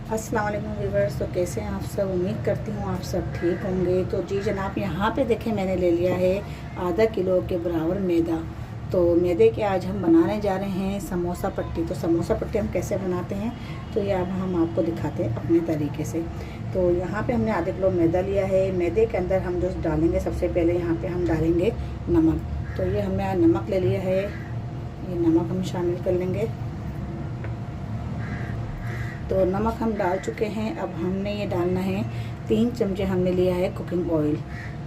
अस्सलाम वालेकुम व्यूअर्स। तो कैसे हैं आप सब? उम्मीद करती हूँ आप सब ठीक होंगे। तो जी जनाब, यहाँ पे देखें मैंने ले लिया है आधा किलो के बराबर मैदा। तो मैदे के आज हम बनाने जा रहे हैं समोसा पट्टी। तो समोसा पट्टी हम कैसे बनाते हैं तो ये अब हम आपको दिखाते हैं अपने तरीके से। तो यहाँ पे हमने आधा किलो मैदा लिया है। मैदे के अंदर हम जो डालेंगे, सबसे पहले यहाँ पर हम डालेंगे नमक। तो ये हमने नमक ले लिया है, ये नमक हम शामिल कर लेंगे। तो नमक हम डाल चुके हैं। अब हमने ये डालना है 3 चमचे हमने लिया है कुकिंग ऑयल।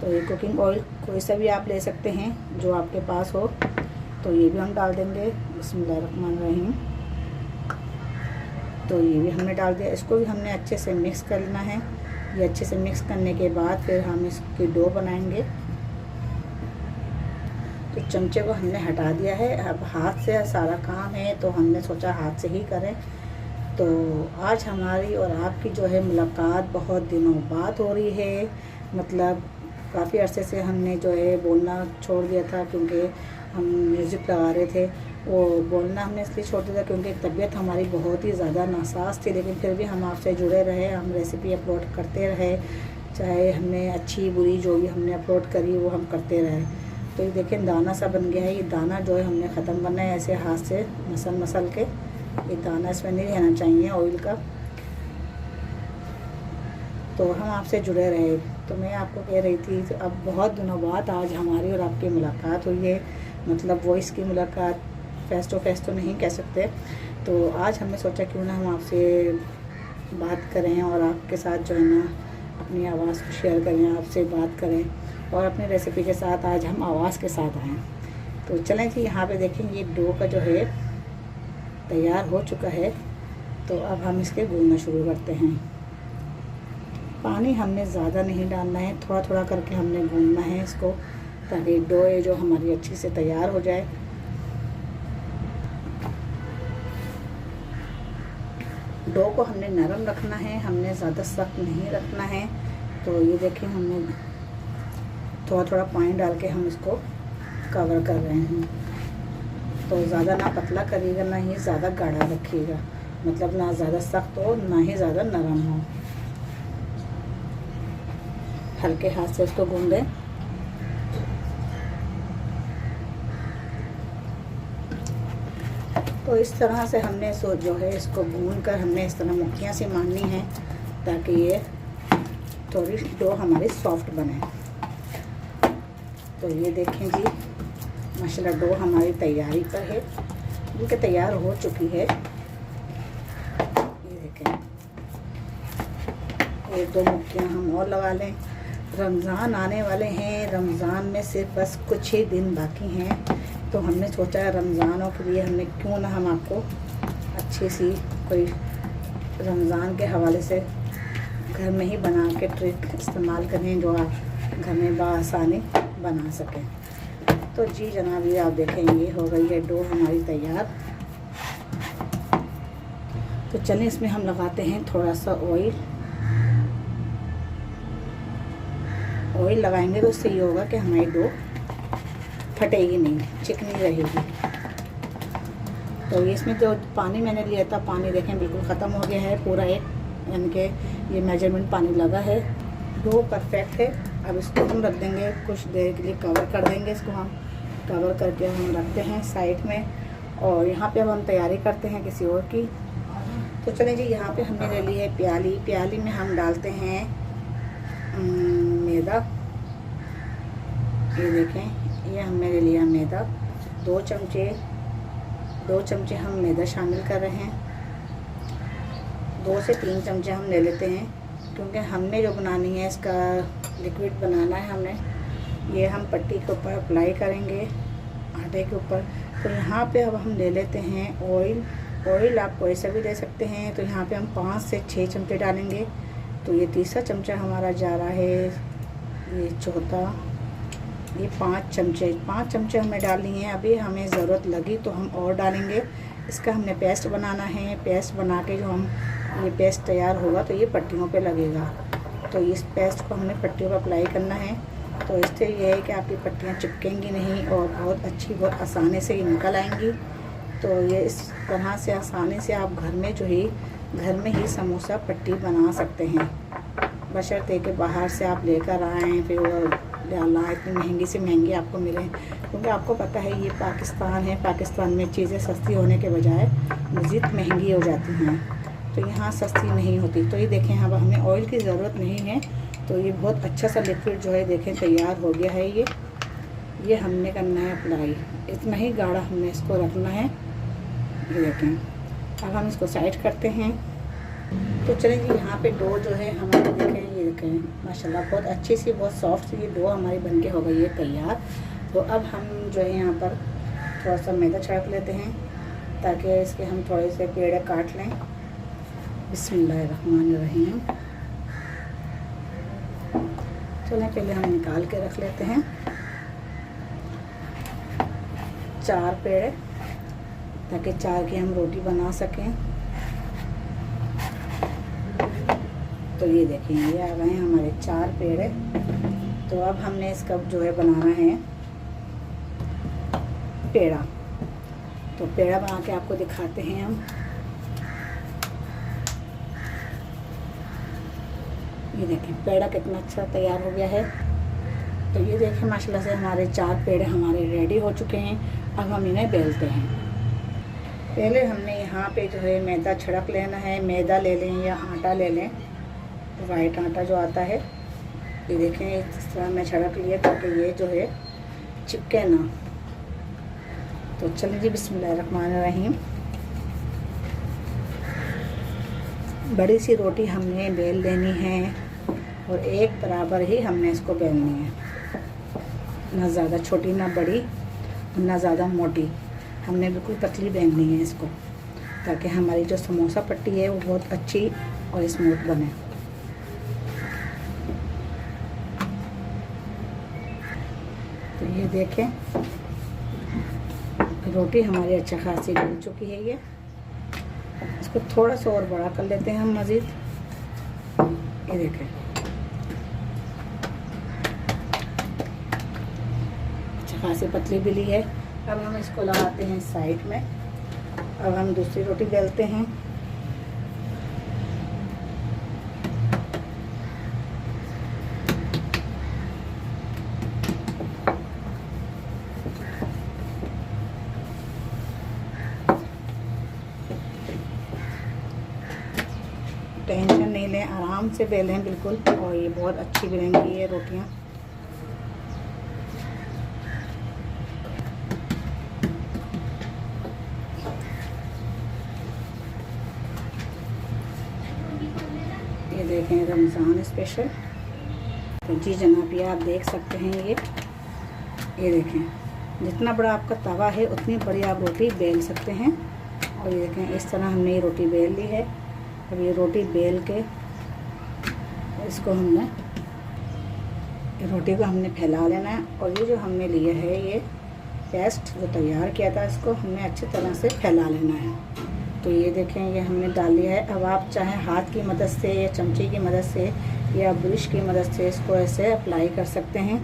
तो ये कुकिंग ऑयल कोई सा भी आप ले सकते हैं जो आपके पास हो। तो ये भी हम डाल देंगे। बिस्मिल्लाहिर्रहमानिर्रहीम। तो ये भी हमने डाल दिया। इसको भी हमने अच्छे से मिक्स कर लेना है। ये अच्छे से मिक्स करने के बाद फिर हम इसकी डो बनाएंगे। तो चमचे को हमने हटा दिया है। अब हाथ से सारा काम है तो हमने सोचा हाथ से ही करें। तो आज हमारी और आपकी जो है मुलाकात बहुत दिनों बाद हो रही है। मतलब काफ़ी अरसे से हमने जो है बोलना छोड़ दिया था, क्योंकि हम म्यूज़िक लगा रहे थे। वो बोलना हमने इसलिए छोड़ दिया था क्योंकि तबीयत हमारी बहुत ही ज़्यादा नासाज थी, लेकिन फिर भी हम आपसे जुड़े रहे, हम रेसिपी अपलोड करते रहे। चाहे हमने अच्छी बुरी जो भी हमने अपलोड करी वो हम करते रहे। तो ये देखें दाना सा बन गया है। ये दाना जो है हमने ख़त्म करना है, ऐसे हाथ से मसल के। ये दाना इसमें नहीं रहना चाहिए ऑयल का। तो हम आपसे जुड़े रहे। तो मैं आपको कह रही थी, तो अब बहुत दिनों बाद आज हमारी और आपकी मुलाकात हुई है। मतलब वॉइस की मुलाकात, फेस टू फेस तो नहीं कह सकते। तो आज हमने सोचा क्यों ना हम आपसे बात करें और आपके साथ जो है ना अपनी आवाज़ को शेयर करें, आपसे बात करें और अपनी रेसिपी के साथ आज हम आवाज़ के साथ आएँ। तो चलें जी, यहाँ पे देखें ये डो का जो है तैयार हो चुका है। तो अब हम इसके गूंदना शुरू करते हैं। पानी हमने ज़्यादा नहीं डालना है, थोड़ा थोड़ा करके हमने गूंदना है इसको, ताकि डो जो हमारी अच्छी से तैयार हो जाए। डो को हमने नरम रखना है, हमने ज़्यादा सख्त नहीं रखना है। तो ये देखें हमने थोड़ा थोड़ा पानी डाल के हम इसको कवर कर रहे हैं। तो ज़्यादा ना पतला करिएगा, ना ही ज़्यादा गाढ़ा रखिएगा। मतलब ना ज़्यादा सख्त हो, ना ही ज़्यादा नरम हो। हल्के हाथ से इसको गूंदें। तो इस तरह से हमने जो है इसको गूंद कर हमने इस तरह मुट्ठियाँ सी मारनी है, ताकि ये थोड़ी डो हमारी सॉफ्ट बने। तो ये देखें जी, माशाल्लाह डो हमारी तैयारी पर है, बल्कि तैयार हो चुकी है। ये देखें, 1-2 मुट्ठियाँ हम और लगा लें। रमज़ान आने वाले हैं, रमज़ान में सिर्फ बस कुछ ही दिन बाकी हैं। तो हमने सोचा रमज़ानों के लिए हमने क्यों ना हम आपको अच्छी सी कोई रमज़ान के हवाले से घर में ही बना के ट्रिक इस्तेमाल करें, जो आप घर में बआसानी बना सकें। तो जी जनाब, ये आप देखें ये हो गई है डो हमारी तैयार। तो चलें इसमें हम लगाते हैं थोड़ा सा ऑयल। ऑयल लगाएंगे तो उससे ये होगा कि हमारी डो फटेगी नहीं, चिकनी रहेगी। तो इसमें जो पानी मैंने लिया था, पानी देखें बिल्कुल ख़त्म हो गया है पूरा एक, यानी कि ये मेजरमेंट पानी लगा है। डो परफेक्ट है। अब इसको हम रख देंगे, कुछ देर के लिए कवर कर देंगे। इसको हम कवर करके हम रखते हैं साइड में। और यहाँ पे अब हम तैयारी करते हैं किसी और की। तो चलें जी, यहाँ पे हमने ले ली है प्याली। प्याली में हम डालते हैं मैदा। ये देखें, ये हमने ले लिया मैदा। 2 चमचे हम मैदा शामिल कर रहे हैं। 2 से 3 चमचे हम ले लेते हैं, क्योंकि हमने जो बनानी है इसका लिक्विड बनाना है हमने। ये हम पट्टी के ऊपर अप्लाई करेंगे, आटे के ऊपर। तो यहाँ पे अब हम ले लेते हैं ऑयल। ऑयल आप कोई सा भी ले सकते हैं। तो यहाँ पे हम 5 से 6 चमचे डालेंगे। तो ये तीसरा चमचा हमारा जा रहा है, ये चौथा, ये 5 चमचे हमें डालनी है। अभी हमें ज़रूरत लगी तो हम और डालेंगे। इसका हमने पेस्ट बनाना है। पेस्ट बना के जो हम ये पेस्ट तैयार होगा तो ये पट्टियों पे लगेगा। तो इस पेस्ट को हमने पट्टियों पर अप्लाई करना है। तो इससे ये है कि आपकी पट्टियाँ चिपकेंगी नहीं और बहुत आसानी से ये निकल आएंगी। तो ये इस तरह से आसानी से आप घर में जो है घर में ही समोसा पट्टी बना सकते हैं, बशर्ते कि बाहर से आप लेकर आएँ फिर वो अल्लाह इतनी महंगी से महंगी आपको मिले, क्योंकि आपको पता है ये पाकिस्तान है, पाकिस्तान में चीज़ें सस्ती होने के बजाय मज़ीद महंगी हो जाती हैं, तो यहाँ सस्ती नहीं होती। तो ये देखें, अब हमें ऑयल की ज़रूरत नहीं है, तो ये बहुत अच्छा सा लिक्विड जो है देखें तैयार हो गया है। ये हमने करना है अप्लाई, इतना ही गाढ़ा हमने इसको रखना है। ये देखें, अब हम इसको साइड करते हैं। तो चलिए जी, यहाँ पे डो जो है हमारे देखें, ये देखें माशाल्लाह बहुत अच्छी सी, बहुत सॉफ्ट सी ये डो हमारी बनके हो गई है तैयार। तो अब हम जो है यहाँ पर थोड़ा सा मैदा छिड़क लेते हैं, ताकि इसके हम थोड़े से पेड़े काट लें। बिस्मिल्लाहिर्रहमानिर्रहीम। चलें पहले हम निकाल के रख लेते हैं 4 पेड़े, ताकि 4 की हम रोटी बना सकें। तो ये देखें, ये आ गए हैं हमारे 4 पेड़े। तो अब हमने इसका जो है बनाना है पेड़ा। तो पेड़ा बना के आपको दिखाते हैं हम। ये देखें पेड़ा कितना अच्छा तैयार हो गया है। तो ये देखें माशाल्लाह से हमारे 4 पेड़े हमारे रेडी हो चुके हैं। अब हम इन्हें बेलते हैं। पहले हमने यहाँ पे जो है मैदा छिड़क लेना है। मैदा ले लें या आटा ले लें, वाइट आटा जो आता है। ये देखें इस तरह मैं छिड़क लिया, ताकि ये जो है चिपके ना। तो चलिए जी, बिस्मिल्लाहिर्रहमानिर्रहीम। बड़ी सी रोटी हमने बेल लेनी है, और एक बराबर ही हमने इसको बेलनी है, ना ज़्यादा छोटी ना बड़ी ना ज़्यादा मोटी। हमने बिल्कुल पतली बेलनी है इसको, ताकि हमारी जो समोसा पट्टी है वो बहुत अच्छी और स्मूथ बने। तो ये देखें रोटी हमारी अच्छा खासी बन चुकी है। ये इसको थोड़ा सा और बड़ा कर लेते हैं हम मज़ीद। ये देखें अच्छा खासी पतली बिली है। अब हम इसको लगाते हैं साइड में। अब हम दूसरी रोटी बेलते हैं। टेंशन नहीं लें, आराम से बेलें बिल्कुल, और ये बहुत अच्छी बनेंगी ये रोटियाँ। ये देखें रमज़ान स्पेशल। तो जी जनाब, ये आप देख सकते हैं। ये देखें जितना बड़ा आपका तवा है उतनी बड़ी आप रोटी बेल सकते हैं। और ये देखें इस तरह हमने ये रोटी बेल ली है। अब ये रोटी बेल के इसको हमने रोटी को हमने फैला लेना है। और ये जो हमने लिया है ये पेस्ट जो तैयार किया था, इसको हमने अच्छी तरह से फैला लेना है। तो ये देखें ये हमने डाल लिया है। अब आप चाहें हाथ की मदद से या चमचे की मदद से या ब्रश की मदद से इसको ऐसे अप्लाई कर सकते हैं,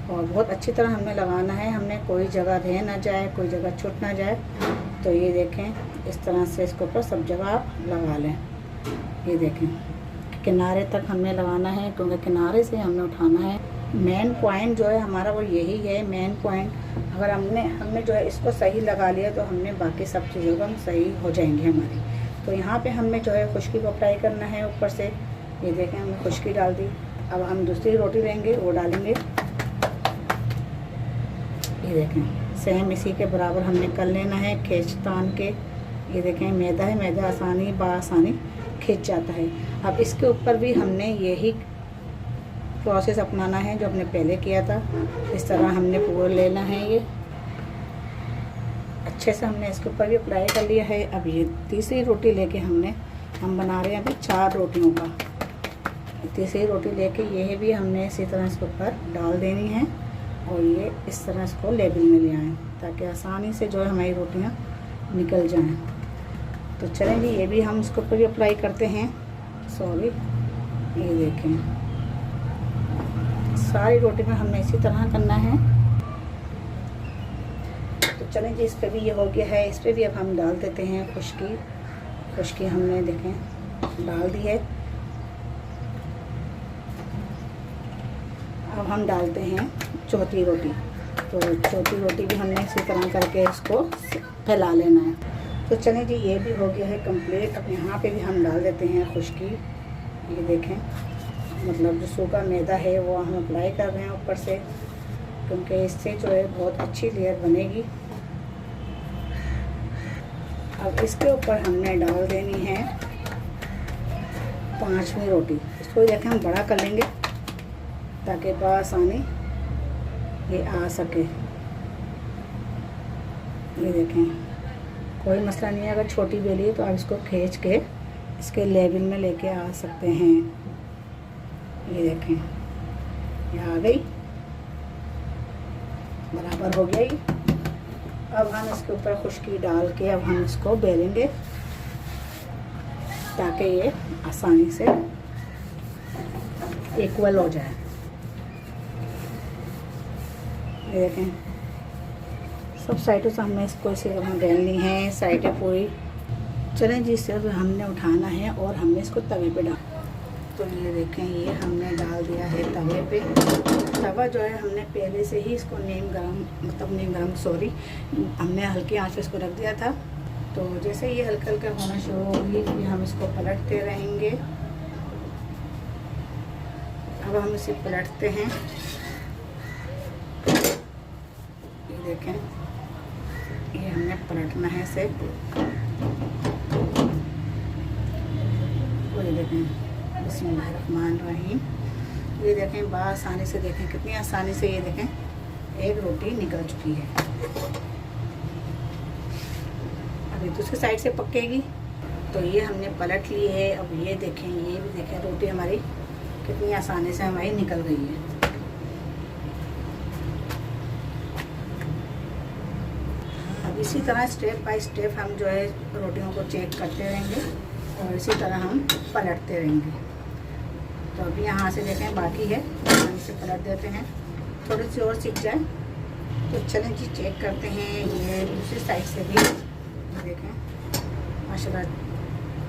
और बहुत अच्छी तरह हमने लगाना है। हमने कोई जगह रह ना जाए, कोई जगह छूट ना जाए। तो ये देखें इस तरह से इसके ऊपर सब जगह आप लगा लें। ये देखें किनारे तक हमने लगाना है, क्योंकि किनारे से हमने उठाना है। मेन पॉइंट जो है हमारा वो यही है, मेन पॉइंट। अगर हमने जो है इसको सही लगा लिया, तो हमने बाकी सब चीज़ों का सही हो जाएंगी हमारी। तो यहाँ पे हमने जो है खुश्की को अप्लाई करना है ऊपर से। ये देखें हमने खुश्की डाल दी। अब हम दूसरी रोटी लेंगे, वो डालेंगे। ये देखें सेम इसी के बराबर हमने कर लेना है, खींच तान के। ये देखें मैदा है, मैदा आसानी बासानी खिंच जाता है। अब इसके ऊपर भी हमने यही प्रोसेस अपनाना है जो हमने पहले किया था। इस तरह हमने पूरा लेना है। ये अच्छे से हमने इसके ऊपर भी अप्लाई कर लिया है। अब ये तीसरी रोटी लेके हम बना रहे हैं अभी 4 रोटियों का। तीसरी रोटी लेके ये भी हमने इसी तरह इसके ऊपर डाल देनी है, और ये इस तरह इसको लेवल में ले आएँ, ताकि आसानी से जो है हमारी रोटियाँ निकल जाएं। तो चलें जी, ये भी हम इसके ऊपर भी अप्लाई करते हैं। सॉरी, ये देखें सारी रोटी में हमने इसी तरह करना है। तो चलें जी, इस पर भी ये हो गया है। इस पर भी अब हम डाल देते हैं खुश्की। हमने देखें डाल दी है। अब हम डालते हैं चौथी रोटी। तो चौथी रोटी भी हमने इसी तरह करके इसको फैला लेना है। तो चलें जी, ये भी हो गया है कंप्लीट। अब यहाँ पे भी हम डाल देते हैं खुश्की। ये देखें, मतलब जो सूखा मैदा है वो हम अप्लाई कर रहे हैं ऊपर से, क्योंकि इससे जो है बहुत अच्छी लेयर बनेगी। अब इसके ऊपर हमने डाल देनी है 5वीं रोटी। इसको देखें हम बड़ा कर लेंगे ताकि बआसानी ये आ सके। ये देखें, कोई मसला नहीं है, अगर छोटी बेली है तो आप इसको खींच के इसके लेवल में लेके आ सकते हैं। ये देखें, ये आ गई, बराबर हो गया ये। अब हम इसके ऊपर खुश्की डाल के अब हम इसको बेलेंगे ताकि ये आसानी से इक्वल हो जाए। ये देखें, सब साइडों से हमने इसको इसे बेलनी है, साइडें पूरी। चलें जी, इसे हमने उठाना है और हमने इसको तवे पे डाल। तो ये देखें, ये हमने डाल दिया है तवे पे। तवा जो है हमने पहले से ही इसको हमने हल्की आंच पे इसको रख दिया था। तो जैसे ये हल्का हल्का होना शुरू होगी फिर हम इसको पलटते रहेंगे। अब हम इसे पलटते हैं। ये देखें, ये हमने पलटना है इसे। तो ये देखें, बिस्मिल्लाहिर्रहमानिर्रहीम। ये देखें, बआसानी से देखें कितनी आसानी से ये देखें एक रोटी निकल चुकी है। अभी दूसरी साइड से पकेगी। तो ये हमने पलट ली है। अब ये देखें, ये भी देखें रोटी हमारी कितनी आसानी से हमारी निकल गई है। अब इसी तरह स्टेप बाय स्टेप हम जो है रोटियों को चेक करते रहेंगे और इसी तरह हम पलटते रहेंगे। तो अभी यहाँ से देखें बाकी है, हम इसे पलट देते हैं, थोड़ी सी और सीख जाए। तो चलें जी, चेक करते हैं। ये दूसरी साइड से भी देखें माशाल्लाह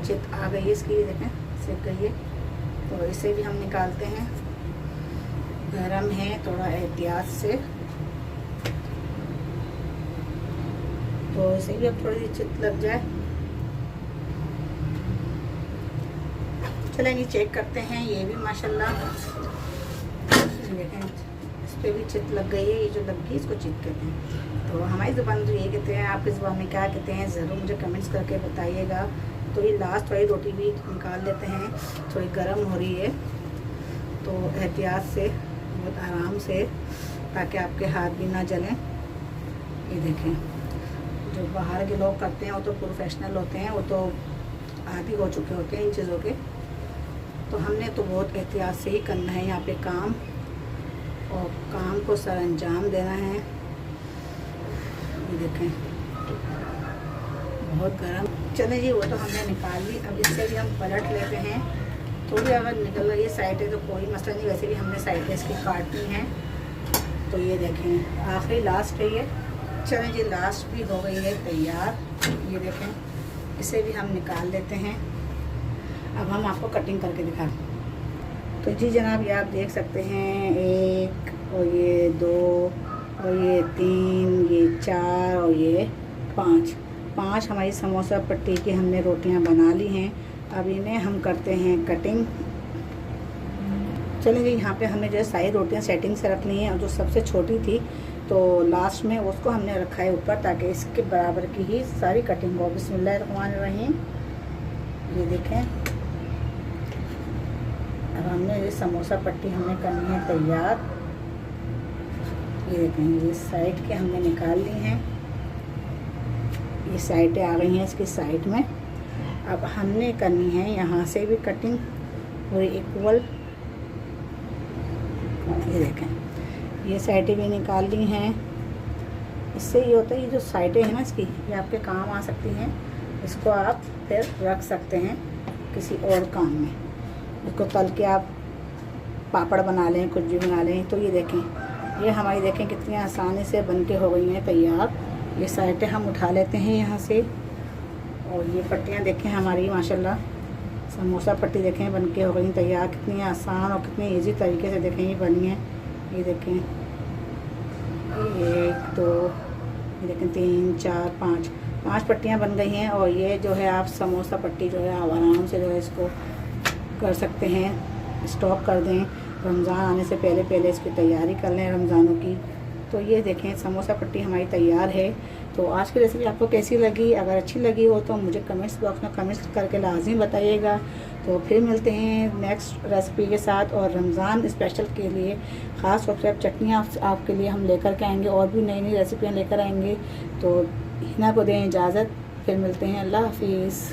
चित आ गई है इसकी। ये देखें सीख गई है। तो इसे भी हम निकालते हैं। गरम है, थोड़ा एहतियात से। तो इसे भी अब थोड़ी सी चित लग जाए। चलें ये चेक करते हैं। ये भी माशाल्लाह देखें, इस पर भी चित लग गई है। ये जो लग गई इसको चित कहते हैं। तो हमारी ज़ुबान तो ये कहते हैं, आपकी ज़ुबान में क्या कहते हैं ज़रूर मुझे कमेंट्स करके बताइएगा। तो ये लास्ट वाली रोटी भी निकाल लेते हैं। थोड़ी गर्म हो रही है, तो एहतियात से, बहुत आराम से, ताकि आपके हाथ भी ना जलें। ये देखें, जो बाहर के लोग करते हैं वो तो प्रोफेशनल होते हैं, वो तो आदी हो चुके होते हैं इन चीज़ों के। तो हमने तो बहुत एहतियात से ही करना है यहाँ पे काम, और काम को सर अंजाम देना है। ये देखें बहुत गर्म। चले जी, वो तो हमने निकाल ली। अब इससे भी हम पलट लेते हैं। थोड़ी अगर निकल रही है साइड है तो कोई मसला नहीं, वैसे भी हमने साइड इसकी काटनी है। तो ये देखें आखिरी लास्ट है ये। चलें जी, लास्ट भी हो गई है तैयार। ये देखें, इसे भी हम निकाल लेते हैं। अब हम आपको कटिंग करके दिखाएं। तो जी जनाब, ये आप देख सकते हैं, 1 और ये 2 और ये 3, ये 4 और ये 5 हमारी समोसा पट्टी की हमने रोटियां बना ली हैं। अब इन्हें हम करते हैं कटिंग। चलिए जी, यहाँ पे हमने जो है सारी रोटियां सेटिंग से रख ली हैं, और जो सबसे छोटी थी तो लास्ट में उसको हमने रखा है ऊपर, ताकि इसके बराबर की ही सारी कटिंग हो। बिस्मिल्लाहिर्रहमानिर्रहीम। ये देखें, अब हमने ये समोसा पट्टी हमने करनी है तैयार। ये देखें, ये साइड के हमने निकाल ली हैं। ये साइडें आ गई हैं इसकी साइड में। अब हमने करनी है यहाँ से भी कटिंग पूरी इक्वल। ये देखें, ये साइडें भी निकाल ली हैं। इससे ये होता है, ये जो साइडें हैं ना इसकी, ये आपके काम आ सकती हैं। इसको आप फिर रख सकते हैं किसी और काम में। इसको तल के आप पापड़ बना लें, कुछ भी बना लें। तो ये देखें, ये हमारी देखें कितनी आसानी से बन के हो गई हैं तैयार। ये साइडें हम उठा लेते हैं यहाँ से, और ये पट्टियाँ देखें हमारी माशाल्लाह समोसा पट्टी देखें बन के हो गई तैयार। कितनी आसान और कितनी इजी तरीके से देखें ये बनी है। ये देखें 1 2 ये देखें 3 4 5 पट्टियाँ बन गई हैं। और ये जो है आप समोसा पट्टी जो है आप आराम से जो है इसको कर सकते हैं, स्टॉक कर दें। रमज़ान आने से पहले पहले इसकी तैयारी कर लें रमज़ानों की। तो ये देखें समोसा पट्टी हमारी तैयार है। तो आज की रेसिपी आपको कैसी लगी? अगर अच्छी लगी हो तो मुझे कमेंट्स बॉक्स में कमेंट्स करके लाजमी बताइएगा। तो फिर मिलते हैं नेक्स्ट रेसिपी के साथ। और रमज़ान स्पेशल के लिए ख़ास तौर से चटनियाँ आपके लिए हम लेकर के आएंगे और भी नई नई रेसिपियाँ लेकर आएंगे। तो हिना को दें इजाज़त, फिर मिलते हैं। अल्लाह हाफिज़।